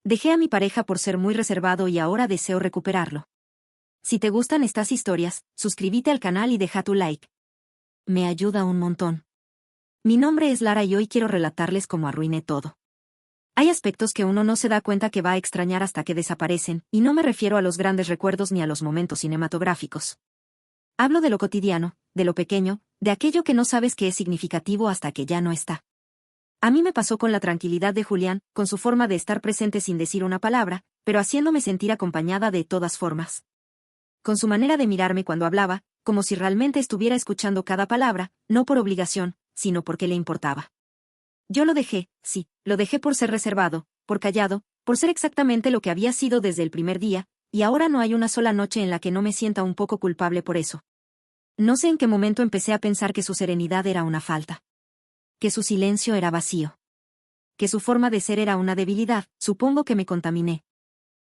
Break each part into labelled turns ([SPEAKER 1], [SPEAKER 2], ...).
[SPEAKER 1] Dejé a mi pareja por ser muy reservado y ahora deseo recuperarlo. Si te gustan estas historias, suscríbete al canal y deja tu like. Me ayuda un montón. Mi nombre es Lara y hoy quiero relatarles cómo arruiné todo. Hay aspectos que uno no se da cuenta que va a extrañar hasta que desaparecen, y no me refiero a los grandes recuerdos ni a los momentos cinematográficos. Hablo de lo cotidiano, de lo pequeño, de aquello que no sabes que es significativo hasta que ya no está. A mí me pasó con la tranquilidad de Julián, con su forma de estar presente sin decir una palabra, pero haciéndome sentir acompañada de todas formas. Con su manera de mirarme cuando hablaba, como si realmente estuviera escuchando cada palabra, no por obligación, sino porque le importaba. Yo lo dejé, sí, lo dejé por ser reservado, por callado, por ser exactamente lo que había sido desde el primer día, y ahora no hay una sola noche en la que no me sienta un poco culpable por eso. No sé en qué momento empecé a pensar que su serenidad era una falta. Que su silencio era vacío. Que su forma de ser era una debilidad, supongo que me contaminé.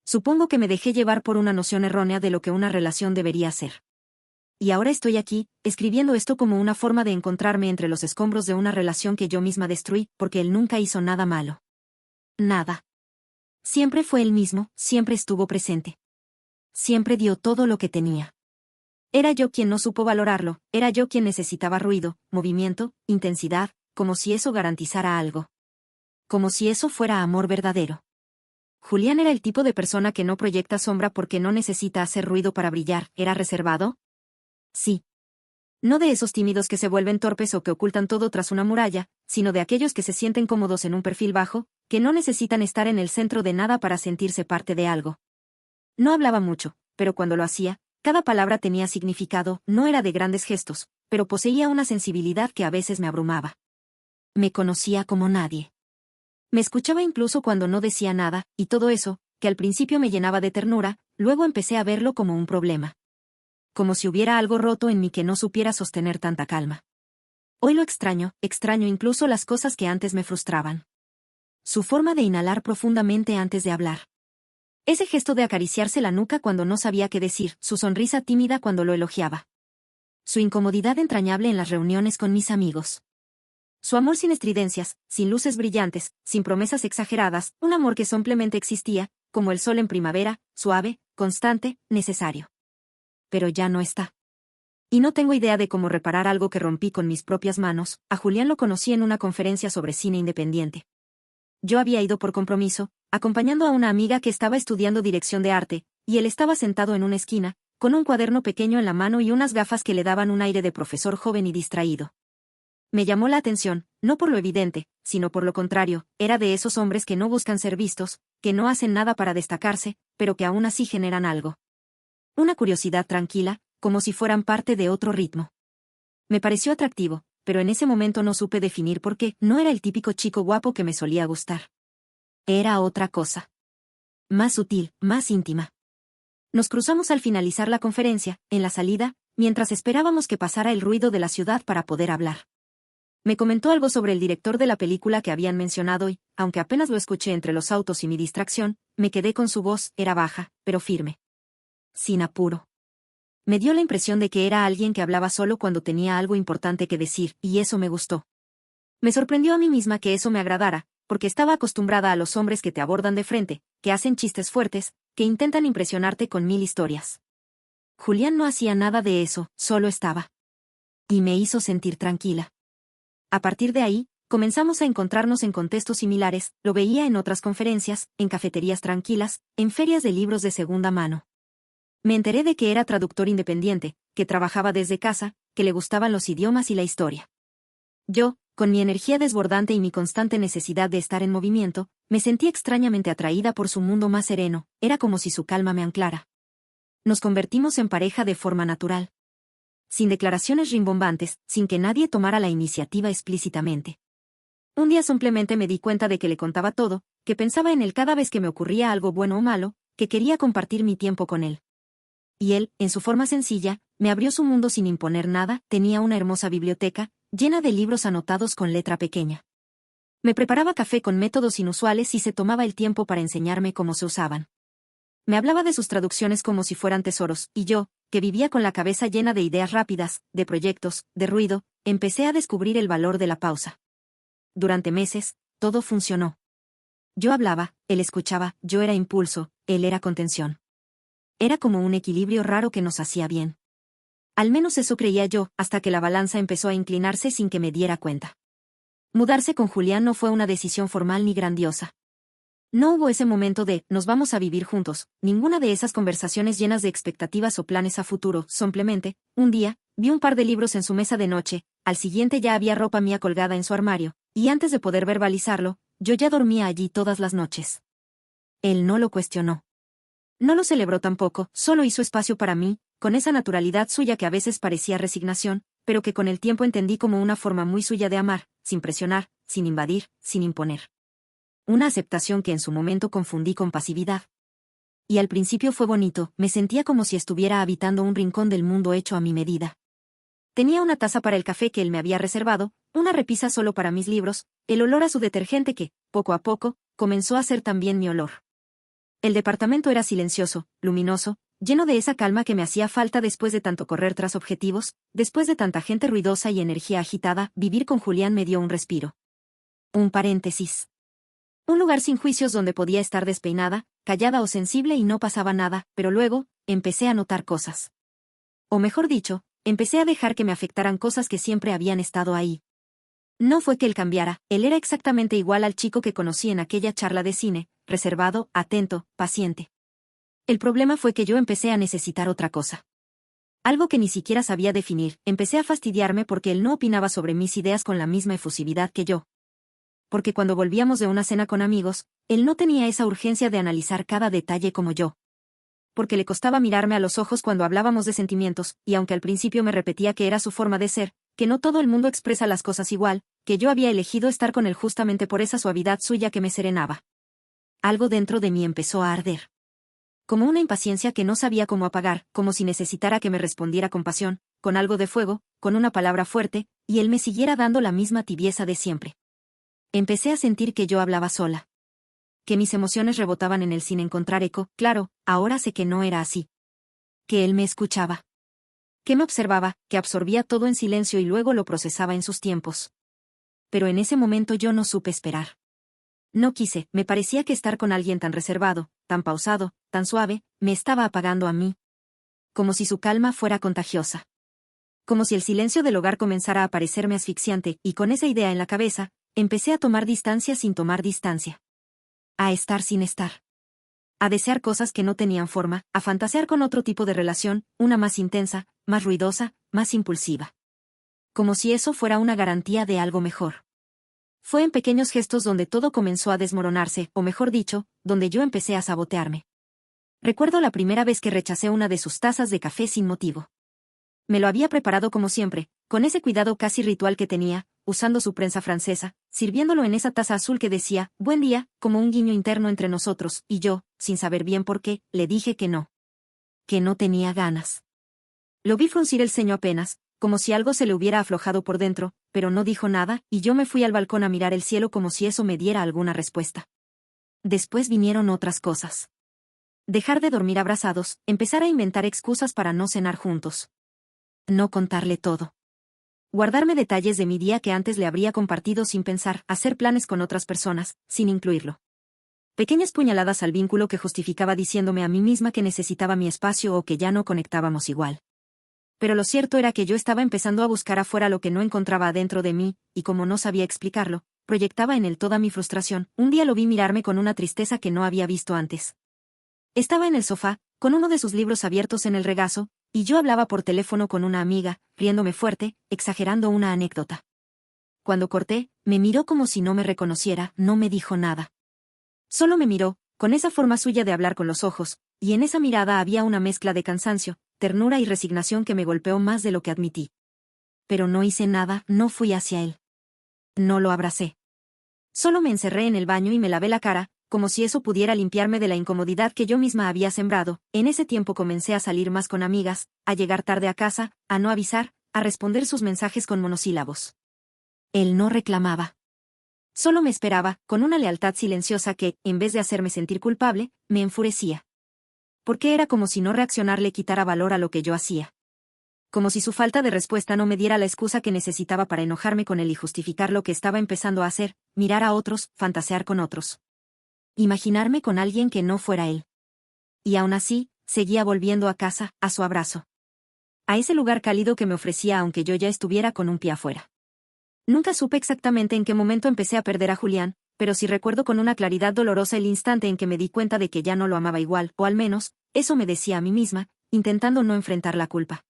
[SPEAKER 1] Supongo que me dejé llevar por una noción errónea de lo que una relación debería ser. Y ahora estoy aquí, escribiendo esto como una forma de encontrarme entre los escombros de una relación que yo misma destruí, porque él nunca hizo nada malo. Nada. Siempre fue el mismo, siempre estuvo presente. Siempre dio todo lo que tenía. Era yo quien no supo valorarlo, era yo quien necesitaba ruido, movimiento, intensidad, como si eso garantizara algo. Como si eso fuera amor verdadero. Julián era el tipo de persona que no proyecta sombra porque no necesita hacer ruido para brillar. ¿Era reservado? Sí. No de esos tímidos que se vuelven torpes o que ocultan todo tras una muralla, sino de aquellos que se sienten cómodos en un perfil bajo, que no necesitan estar en el centro de nada para sentirse parte de algo. No hablaba mucho, pero cuando lo hacía, cada palabra tenía significado, no era de grandes gestos, pero poseía una sensibilidad que a veces me abrumaba. Me conocía como nadie. Me escuchaba incluso cuando no decía nada, y todo eso, que al principio me llenaba de ternura, luego empecé a verlo como un problema. Como si hubiera algo roto en mí que no supiera sostener tanta calma. Hoy lo extraño incluso las cosas que antes me frustraban. Su forma de inhalar profundamente antes de hablar. Ese gesto de acariciarse la nuca cuando no sabía qué decir, su sonrisa tímida cuando lo elogiaba. Su incomodidad entrañable en las reuniones con mis amigos. Su amor sin estridencias, sin luces brillantes, sin promesas exageradas, un amor que simplemente existía, como el sol en primavera, suave, constante, necesario. Pero ya no está. Y no tengo idea de cómo reparar algo que rompí con mis propias manos. A Julián lo conocí en una conferencia sobre cine independiente. Yo había ido por compromiso, acompañando a una amiga que estaba estudiando dirección de arte, y él estaba sentado en una esquina, con un cuaderno pequeño en la mano y unas gafas que le daban un aire de profesor joven y distraído. Me llamó la atención, no por lo evidente, sino por lo contrario, era de esos hombres que no buscan ser vistos, que no hacen nada para destacarse, pero que aún así generan algo. Una curiosidad tranquila, como si fueran parte de otro ritmo. Me pareció atractivo, pero en ese momento no supe definir por qué. No era el típico chico guapo que me solía gustar. Era otra cosa. Más sutil, más íntima. Nos cruzamos al finalizar la conferencia, en la salida, mientras esperábamos que pasara el ruido de la ciudad para poder hablar. Me comentó algo sobre el director de la película que habían mencionado y, aunque apenas lo escuché entre los autos y mi distracción, me quedé con su voz, era baja, pero firme. Sin apuro. Me dio la impresión de que era alguien que hablaba solo cuando tenía algo importante que decir, y eso me gustó. Me sorprendió a mí misma que eso me agradara, porque estaba acostumbrada a los hombres que te abordan de frente, que hacen chistes fuertes, que intentan impresionarte con 1000 historias. Julián no hacía nada de eso, solo estaba. Y me hizo sentir tranquila. A partir de ahí, comenzamos a encontrarnos en contextos similares, lo veía en otras conferencias, en cafeterías tranquilas, en ferias de libros de segunda mano. Me enteré de que era traductor independiente, que trabajaba desde casa, que le gustaban los idiomas y la historia. Yo, con mi energía desbordante y mi constante necesidad de estar en movimiento, me sentí extrañamente atraída por su mundo más sereno, era como si su calma me anclara. Nos convertimos en pareja de forma natural. Sin declaraciones rimbombantes, sin que nadie tomara la iniciativa explícitamente. Un día simplemente me di cuenta de que le contaba todo, que pensaba en él cada vez que me ocurría algo bueno o malo, que quería compartir mi tiempo con él. Y él, en su forma sencilla, me abrió su mundo sin imponer nada, tenía una hermosa biblioteca, llena de libros anotados con letra pequeña. Me preparaba café con métodos inusuales y se tomaba el tiempo para enseñarme cómo se usaban. Me hablaba de sus traducciones como si fueran tesoros, y yo, que vivía con la cabeza llena de ideas rápidas, de proyectos, de ruido, empecé a descubrir el valor de la pausa. Durante meses, todo funcionó. Yo hablaba, él escuchaba, yo era impulso, él era contención. Era como un equilibrio raro que nos hacía bien. Al menos eso creía yo, hasta que la balanza empezó a inclinarse sin que me diera cuenta. Mudarse con Julián no fue una decisión formal ni grandiosa. No hubo ese momento de, nos vamos a vivir juntos, ninguna de esas conversaciones llenas de expectativas o planes a futuro, simplemente, un día, vi un par de libros en su mesa de noche, al siguiente ya había ropa mía colgada en su armario, y antes de poder verbalizarlo, yo ya dormía allí todas las noches. Él no lo cuestionó. No lo celebró tampoco, solo hizo espacio para mí, con esa naturalidad suya que a veces parecía resignación, pero que con el tiempo entendí como una forma muy suya de amar, sin presionar, sin invadir, sin imponer. Una aceptación que en su momento confundí con pasividad. Y al principio fue bonito, me sentía como si estuviera habitando un rincón del mundo hecho a mi medida. Tenía una taza para el café que él me había reservado, una repisa solo para mis libros, el olor a su detergente que, poco a poco, comenzó a ser también mi olor. El departamento era silencioso, luminoso, lleno de esa calma que me hacía falta después de tanto correr tras objetivos, después de tanta gente ruidosa y energía agitada, vivir con Julián me dio un respiro. Un paréntesis. Un lugar sin juicios donde podía estar despeinada, callada o sensible y no pasaba nada, pero luego, empecé a notar cosas. O mejor dicho, empecé a dejar que me afectaran cosas que siempre habían estado ahí. No fue que él cambiara, él era exactamente igual al chico que conocí en aquella charla de cine, reservado, atento, paciente. El problema fue que yo empecé a necesitar otra cosa. Algo que ni siquiera sabía definir, empecé a fastidiarme porque él no opinaba sobre mis ideas con la misma efusividad que yo. Porque cuando volvíamos de una cena con amigos, él no tenía esa urgencia de analizar cada detalle como yo. Porque le costaba mirarme a los ojos cuando hablábamos de sentimientos, y aunque al principio me repetía que era su forma de ser, que no todo el mundo expresa las cosas igual, que yo había elegido estar con él justamente por esa suavidad suya que me serenaba. Algo dentro de mí empezó a arder. Como una impaciencia que no sabía cómo apagar, como si necesitara que me respondiera con pasión, con algo de fuego, con una palabra fuerte, y él me siguiera dando la misma tibieza de siempre. Empecé a sentir que yo hablaba sola. Que mis emociones rebotaban en él sin encontrar eco, claro, ahora sé que no era así. Que él me escuchaba. Que me observaba, que absorbía todo en silencio y luego lo procesaba en sus tiempos. Pero en ese momento yo no supe esperar. No quise, me parecía que estar con alguien tan reservado, tan pausado, tan suave, me estaba apagando a mí. Como si su calma fuera contagiosa. Como si el silencio del hogar comenzara a parecerme asfixiante, y con esa idea en la cabeza, empecé a tomar distancia sin tomar distancia. A estar sin estar. A desear cosas que no tenían forma, a fantasear con otro tipo de relación, una más intensa, más ruidosa, más impulsiva. Como si eso fuera una garantía de algo mejor. Fue en pequeños gestos donde todo comenzó a desmoronarse, o mejor dicho, donde yo empecé a sabotearme. Recuerdo la primera vez que rechacé una de sus tazas de café sin motivo. Me lo había preparado como siempre, con ese cuidado casi ritual que tenía, usando su prensa francesa, sirviéndolo en esa taza azul que decía, buen día, como un guiño interno entre nosotros, y yo, sin saber bien por qué, le dije que no. Que no tenía ganas. Lo vi fruncir el ceño apenas, como si algo se le hubiera aflojado por dentro, pero no dijo nada, y yo me fui al balcón a mirar el cielo como si eso me diera alguna respuesta. Después vinieron otras cosas. Dejar de dormir abrazados, empezar a inventar excusas para no cenar juntos. No contarle todo. Guardarme detalles de mi día que antes le habría compartido sin pensar, hacer planes con otras personas, sin incluirlo. Pequeñas puñaladas al vínculo que justificaba diciéndome a mí misma que necesitaba mi espacio o que ya no conectábamos igual. Pero lo cierto era que yo estaba empezando a buscar afuera lo que no encontraba adentro de mí, y como no sabía explicarlo, proyectaba en él toda mi frustración. Un día lo vi mirarme con una tristeza que no había visto antes. Estaba en el sofá, con uno de sus libros abiertos en el regazo, y yo hablaba por teléfono con una amiga, riéndome fuerte, exagerando una anécdota. Cuando corté, me miró como si no me reconociera, no me dijo nada. Solo me miró, con esa forma suya de hablar con los ojos, y en esa mirada había una mezcla de cansancio, ternura y resignación que me golpeó más de lo que admití. Pero no hice nada, no fui hacia él. No lo abracé. Solo me encerré en el baño y me lavé la cara, como si eso pudiera limpiarme de la incomodidad que yo misma había sembrado. En ese tiempo comencé a salir más con amigas, a llegar tarde a casa, a no avisar, a responder sus mensajes con monosílabos. Él no reclamaba. Solo me esperaba, con una lealtad silenciosa que, en vez de hacerme sentir culpable, me enfurecía. Porque era como si no reaccionar le quitara valor a lo que yo hacía. Como si su falta de respuesta no me diera la excusa que necesitaba para enojarme con él y justificar lo que estaba empezando a hacer, mirar a otros, fantasear con otros. imaginarme con alguien que no fuera él. Y aún así, seguía volviendo a casa, a su abrazo. A ese lugar cálido que me ofrecía aunque yo ya estuviera con un pie afuera. Nunca supe exactamente en qué momento empecé a perder a Julián, pero sí recuerdo con una claridad dolorosa el instante en que me di cuenta de que ya no lo amaba igual, o al menos, eso me decía a mí misma, intentando no enfrentar la culpa.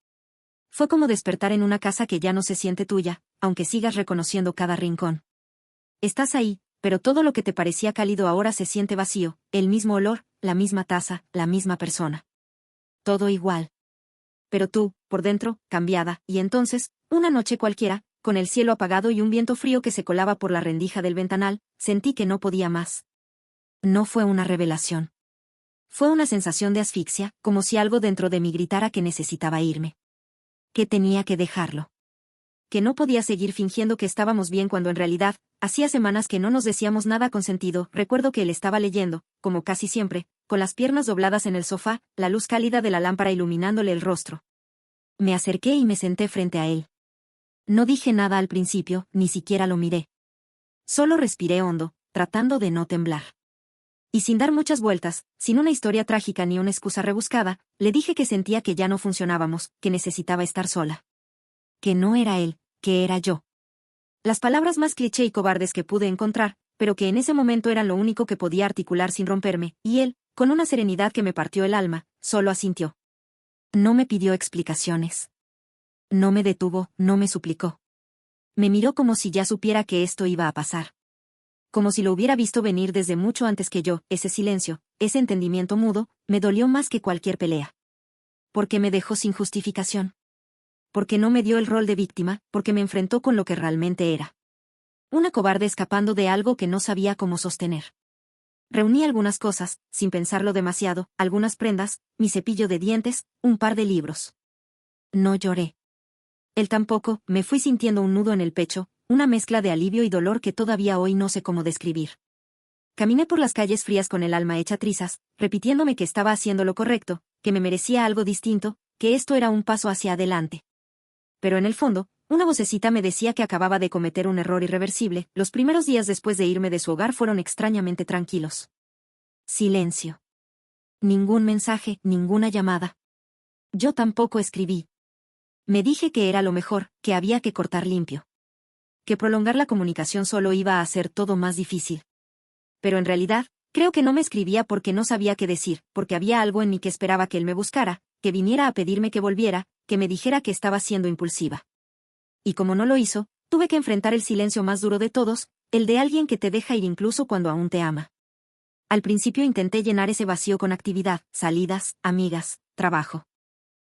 [SPEAKER 1] Fue como despertar en una casa que ya no se siente tuya, aunque sigas reconociendo cada rincón. Estás ahí, pero todo lo que te parecía cálido ahora se siente vacío, el mismo olor, la misma taza, la misma persona. Todo igual. Pero tú, por dentro, cambiada, y entonces, una noche cualquiera, con el cielo apagado y un viento frío que se colaba por la rendija del ventanal, sentí que no podía más. No fue una revelación. Fue una sensación de asfixia, como si algo dentro de mí gritara que necesitaba irme. Que tenía que dejarlo. Que no podía seguir fingiendo que estábamos bien cuando en realidad, hacía semanas que no nos decíamos nada con sentido. Recuerdo que él estaba leyendo, como casi siempre, con las piernas dobladas en el sofá, la luz cálida de la lámpara iluminándole el rostro. Me acerqué y me senté frente a él. No dije nada al principio, ni siquiera lo miré. Solo respiré hondo, tratando de no temblar. Y sin dar muchas vueltas, sin una historia trágica ni una excusa rebuscada, le dije que sentía que ya no funcionábamos, que necesitaba estar sola. Que no era él, que era yo. Las palabras más cliché y cobardes que pude encontrar, pero que en ese momento eran lo único que podía articular sin romperme, y él, con una serenidad que me partió el alma, solo asintió. No me pidió explicaciones. No me detuvo, no me suplicó. Me miró como si ya supiera que esto iba a pasar. Como si lo hubiera visto venir desde mucho antes que yo. Ese silencio, ese entendimiento mudo, me dolió más que cualquier pelea. Porque me dejó sin justificación. Porque no me dio el rol de víctima, porque me enfrentó con lo que realmente era. Una cobarde escapando de algo que no sabía cómo sostener. Reuní algunas cosas, sin pensarlo demasiado, algunas prendas, mi cepillo de dientes, un par de libros. No lloré. Él tampoco. Me fui sintiendo un nudo en el pecho, una mezcla de alivio y dolor que todavía hoy no sé cómo describir. Caminé por las calles frías con el alma hecha trizas, repitiéndome que estaba haciendo lo correcto, que me merecía algo distinto, que esto era un paso hacia adelante. Pero en el fondo, una vocecita me decía que acababa de cometer un error irreversible. Los primeros días después de irme de su hogar fueron extrañamente tranquilos. Silencio. Ningún mensaje, ninguna llamada. Yo tampoco escribí. Me dije que era lo mejor, que había que cortar limpio. Que prolongar la comunicación solo iba a hacer todo más difícil. Pero en realidad, creo que no me escribía porque no sabía qué decir, porque había algo en mí que esperaba que él me buscara, que viniera a pedirme que volviera, que me dijera que estaba siendo impulsiva. Y como no lo hizo, tuve que enfrentar el silencio más duro de todos, el de alguien que te deja ir incluso cuando aún te ama. Al principio intenté llenar ese vacío con actividad, salidas, amigas, trabajo.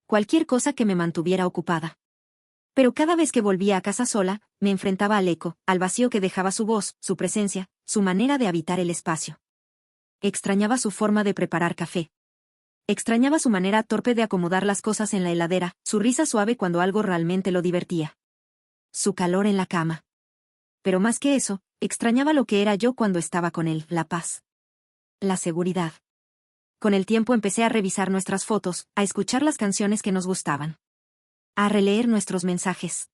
[SPEAKER 1] Cualquier cosa que me mantuviera ocupada. Pero cada vez que volvía a casa sola, me enfrentaba al eco, al vacío que dejaba su voz, su presencia, su manera de habitar el espacio. Extrañaba su forma de preparar café. Extrañaba su manera torpe de acomodar las cosas en la heladera, su risa suave cuando algo realmente lo divertía. Su calor en la cama. Pero más que eso, extrañaba lo que era yo cuando estaba con él, la paz. La seguridad. Con el tiempo empecé a revisar nuestras fotos, a escuchar las canciones que nos gustaban. A releer nuestros mensajes.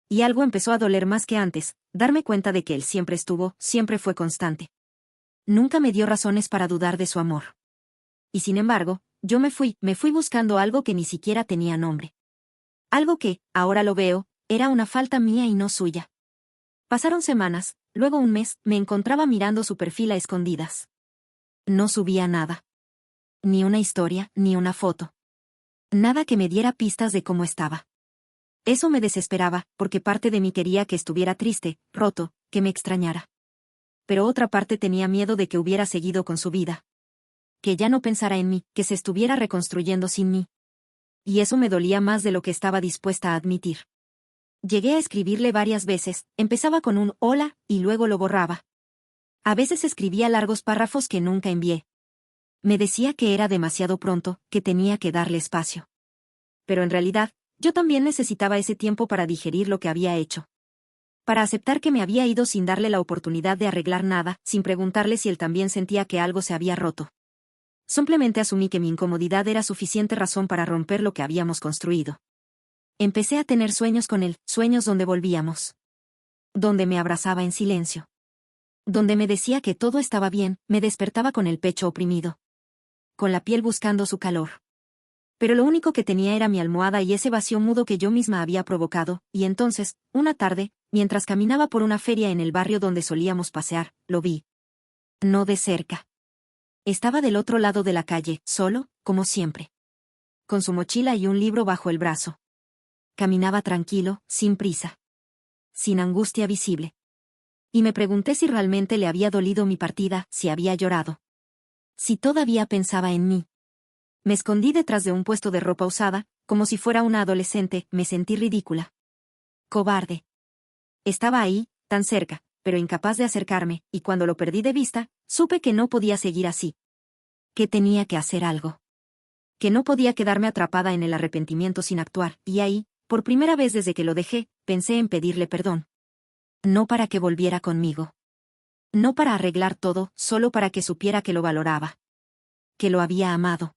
[SPEAKER 1] Y algo empezó a doler más que antes, darme cuenta de que él siempre estuvo, siempre fue constante. Nunca me dio razones para dudar de su amor. Y sin embargo, yo me fui buscando algo que ni siquiera tenía nombre. Algo que, ahora lo veo, era una falta mía y no suya. Pasaron semanas, luego un mes, me encontraba mirando su perfil a escondidas. No subía nada. Ni una historia, ni una foto. Nada que me diera pistas de cómo estaba. Eso me desesperaba, porque parte de mí quería que estuviera triste, roto, que me extrañara. Pero otra parte tenía miedo de que hubiera seguido con su vida. Que ya no pensara en mí, que se estuviera reconstruyendo sin mí. Y eso me dolía más de lo que estaba dispuesta a admitir. Llegué a escribirle varias veces, empezaba con un hola, y luego lo borraba. A veces escribía largos párrafos que nunca envié. Me decía que era demasiado pronto, que tenía que darle espacio. Pero en realidad, yo también necesitaba ese tiempo para digerir lo que había hecho. Para aceptar que me había ido sin darle la oportunidad de arreglar nada, sin preguntarle si él también sentía que algo se había roto. Simplemente asumí que mi incomodidad era suficiente razón para romper lo que habíamos construido. Empecé a tener sueños con él, sueños donde volvíamos. Donde me abrazaba en silencio. Donde me decía que todo estaba bien, me despertaba con el pecho oprimido, con la piel buscando su calor. Pero lo único que tenía era mi almohada y ese vacío mudo que yo misma había provocado, y entonces, una tarde, mientras caminaba por una feria en el barrio donde solíamos pasear, lo vi. No de cerca. Estaba del otro lado de la calle, solo, como siempre. Con su mochila y un libro bajo el brazo. Caminaba tranquilo, sin prisa. Sin angustia visible. Y me pregunté si realmente le había dolido mi partida, si había llorado. Si todavía pensaba en mí. Me escondí detrás de un puesto de ropa usada, como si fuera una adolescente, me sentí ridícula. Cobarde. Estaba ahí, tan cerca, pero incapaz de acercarme, y cuando lo perdí de vista, supe que no podía seguir así. Que tenía que hacer algo. Que no podía quedarme atrapada en el arrepentimiento sin actuar, y ahí, por primera vez desde que lo dejé, pensé en pedirle perdón. No para que volviera conmigo. No para arreglar todo, solo para que supiera que lo valoraba. Que lo había amado.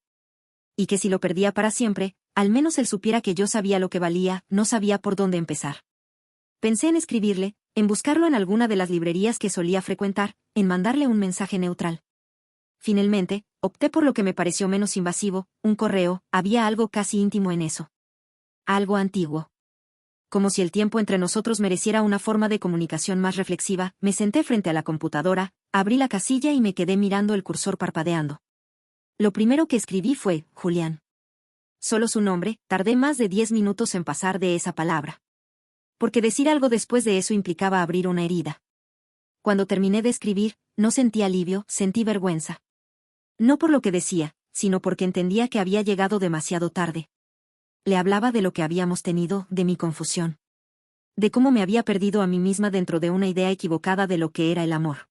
[SPEAKER 1] Y que si lo perdía para siempre, al menos él supiera que yo sabía lo que valía, no sabía por dónde empezar. Pensé en escribirle, en buscarlo en alguna de las librerías que solía frecuentar, en mandarle un mensaje neutral. Finalmente, opté por lo que me pareció menos invasivo, un correo, había algo casi íntimo en eso. Algo antiguo. Como si el tiempo entre nosotros mereciera una forma de comunicación más reflexiva, me senté frente a la computadora, abrí la casilla y me quedé mirando el cursor parpadeando. Lo primero que escribí fue, Julián. Solo su nombre, tardé más de 10 minutos en pasar de esa palabra. Porque decir algo después de eso implicaba abrir una herida. Cuando terminé de escribir, no sentí alivio, sentí vergüenza. No por lo que decía, sino porque entendía que había llegado demasiado tarde. Le hablaba de lo que habíamos tenido, de mi confusión. De cómo me había perdido a mí misma dentro de una idea equivocada de lo que era el amor.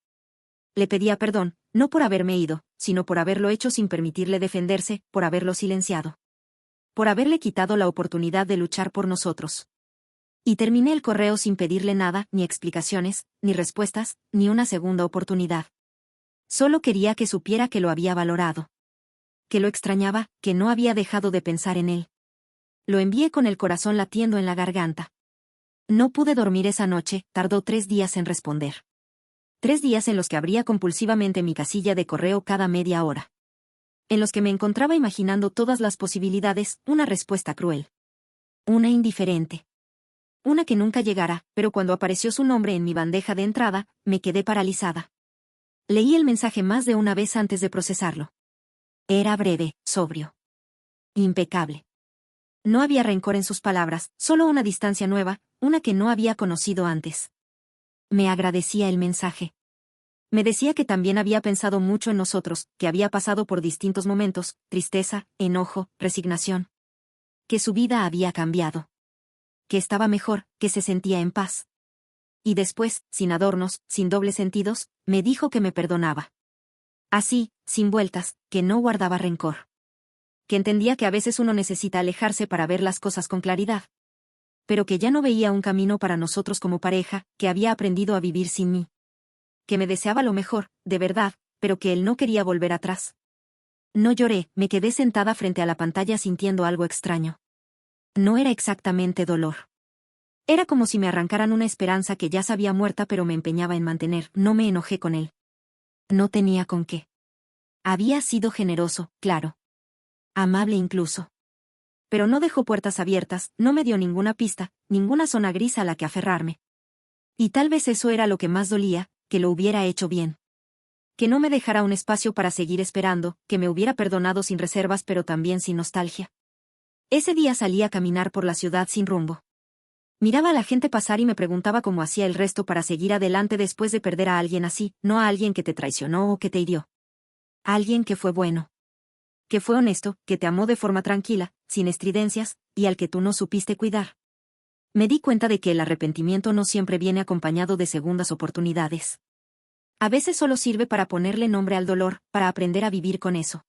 [SPEAKER 1] Le pedía perdón, no por haberme ido, sino por haberlo hecho sin permitirle defenderse, por haberlo silenciado. Por haberle quitado la oportunidad de luchar por nosotros. Y terminé el correo sin pedirle nada, ni explicaciones, ni respuestas, ni una segunda oportunidad. Solo quería que supiera que lo había valorado. Que lo extrañaba, que no había dejado de pensar en él. Lo envié con el corazón latiendo en la garganta. No pude dormir esa noche, tardó 3 días en responder. 3 días en los que abría compulsivamente mi casilla de correo cada media hora. En los que me encontraba imaginando todas las posibilidades, una respuesta cruel. Una indiferente. Una que nunca llegara, pero cuando apareció su nombre en mi bandeja de entrada, me quedé paralizada. Leí el mensaje más de una vez antes de procesarlo. Era breve, sobrio. Impecable. No había rencor en sus palabras, solo una distancia nueva, una que no había conocido antes. Me agradecía el mensaje. Me decía que también había pensado mucho en nosotros, que había pasado por distintos momentos, tristeza, enojo, resignación. Que su vida había cambiado. Que estaba mejor, que se sentía en paz. Y después, sin adornos, sin dobles sentidos, me dijo que me perdonaba. Así, sin vueltas, que no guardaba rencor. Que entendía que a veces uno necesita alejarse para ver las cosas con claridad. Pero que ya no veía un camino para nosotros como pareja, que había aprendido a vivir sin mí. Que me deseaba lo mejor, de verdad, pero que él no quería volver atrás. No lloré, me quedé sentada frente a la pantalla sintiendo algo extraño. No era exactamente dolor. Era como si me arrancaran una esperanza que ya sabía muerta pero me empeñaba en mantener, no me enojé con él. No tenía con qué. Había sido generoso, claro. Amable incluso. Pero no dejó puertas abiertas, no me dio ninguna pista, ninguna zona gris a la que aferrarme. Y tal vez eso era lo que más dolía, que lo hubiera hecho bien. Que no me dejara un espacio para seguir esperando, que me hubiera perdonado sin reservas pero también sin nostalgia. Ese día salí a caminar por la ciudad sin rumbo. Miraba a la gente pasar y me preguntaba cómo hacía el resto para seguir adelante después de perder a alguien así, no a alguien que te traicionó o que te hirió. A alguien que fue bueno. Que fue honesto, que te amó de forma tranquila, sin estridencias, y al que tú no supiste cuidar. Me di cuenta de que el arrepentimiento no siempre viene acompañado de segundas oportunidades. A veces solo sirve para ponerle nombre al dolor, para aprender a vivir con eso.